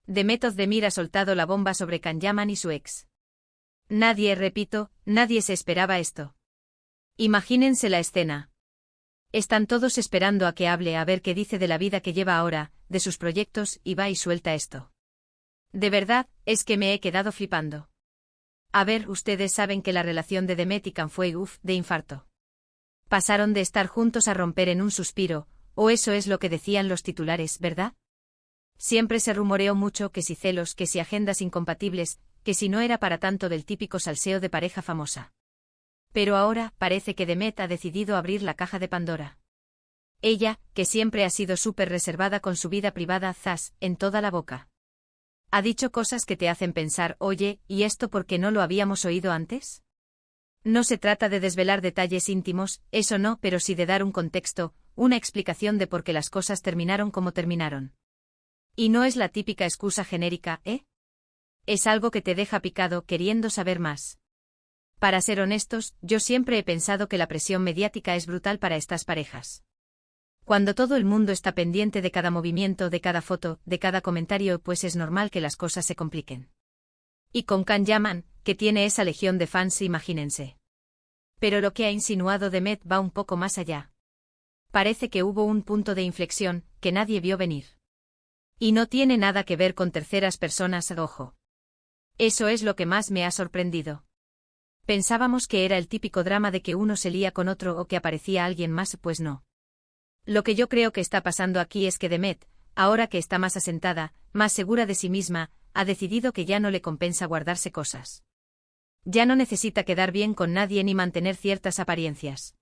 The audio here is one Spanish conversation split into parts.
Demet Özdemir ha soltado la bomba sobre Can Yaman y su ex. Nadie, repito, nadie se esperaba esto. Imagínense la escena. Están todos esperando a que hable, a ver qué dice de la vida que lleva ahora, de sus proyectos, y va y suelta esto. De verdad, es que me he quedado flipando. A ver, ustedes saben que la relación de Demet y Can fue de infarto. Pasaron de estar juntos a romper en un suspiro, o eso es lo que decían los titulares, ¿verdad? Siempre se rumoreó mucho que si celos, que si agendas incompatibles, que si no era para tanto del típico salseo de pareja famosa. Pero ahora, parece que Demet ha decidido abrir la caja de Pandora. Ella, que siempre ha sido súper reservada con su vida privada, zas, en toda la boca. Ha dicho cosas que te hacen pensar, oye, ¿y esto por qué no lo habíamos oído antes? No se trata de desvelar detalles íntimos, eso no, pero sí de dar un contexto, una explicación de por qué las cosas terminaron como terminaron. Y no es la típica excusa genérica, ¿eh? Es algo que te deja picado, queriendo saber más. Para ser honestos, yo siempre he pensado que la presión mediática es brutal para estas parejas. Cuando todo el mundo está pendiente de cada movimiento, de cada foto, de cada comentario, pues es normal que las cosas se compliquen. Y con Can Yaman, que tiene esa legión de fans, imagínense. Pero lo que ha insinuado Demet va un poco más allá. Parece que hubo un punto de inflexión, que nadie vio venir. Y no tiene nada que ver con terceras personas, ojo. Eso es lo que más me ha sorprendido. Pensábamos que era el típico drama de que uno se lía con otro o que aparecía alguien más, pues no. Lo que yo creo que está pasando aquí es que Demet, ahora que está más asentada, más segura de sí misma, ha decidido que ya no le compensa guardarse cosas. Ya no necesita quedar bien con nadie ni mantener ciertas apariencias.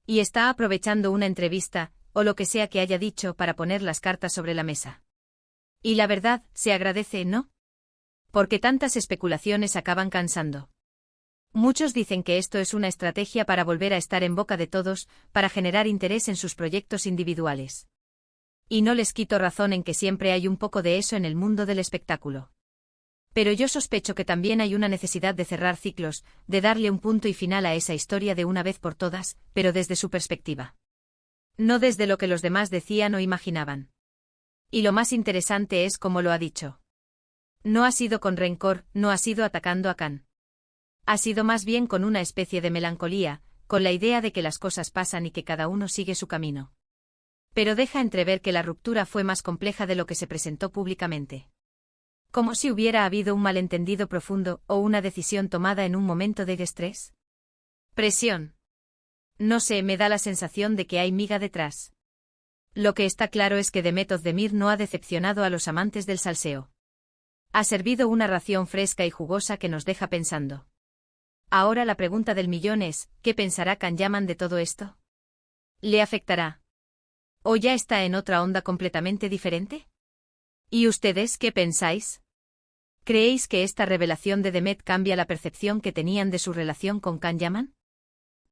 Y está aprovechando una entrevista, o lo que sea que haya dicho, para poner las cartas sobre la mesa. Y la verdad, se agradece, ¿no? Porque tantas especulaciones acaban cansando. Muchos dicen que esto es una estrategia para volver a estar en boca de todos, para generar interés en sus proyectos individuales. Y no les quito razón en que siempre hay un poco de eso en el mundo del espectáculo. Pero yo sospecho que también hay una necesidad de cerrar ciclos, de darle un punto y final a esa historia de una vez por todas, pero desde su perspectiva. No desde lo que los demás decían o imaginaban. Y lo más interesante es cómo lo ha dicho. No ha sido con rencor, no ha sido atacando a Can. Ha sido más bien con una especie de melancolía, con la idea de que las cosas pasan y que cada uno sigue su camino. Pero deja entrever que la ruptura fue más compleja de lo que se presentó públicamente. Como si hubiera habido un malentendido profundo o una decisión tomada en un momento de estrés. Presión. No sé, me da la sensación de que hay miga detrás. Lo que está claro es que Demet Özdemir no ha decepcionado a los amantes del salseo. Ha servido una ración fresca y jugosa que nos deja pensando. Ahora la pregunta del millón es, ¿qué pensará Can Yaman de todo esto? ¿Le afectará? ¿O ya está en otra onda completamente diferente? ¿Y ustedes qué pensáis? ¿Creéis que esta revelación de Demet cambia la percepción que tenían de su relación con Can Yaman?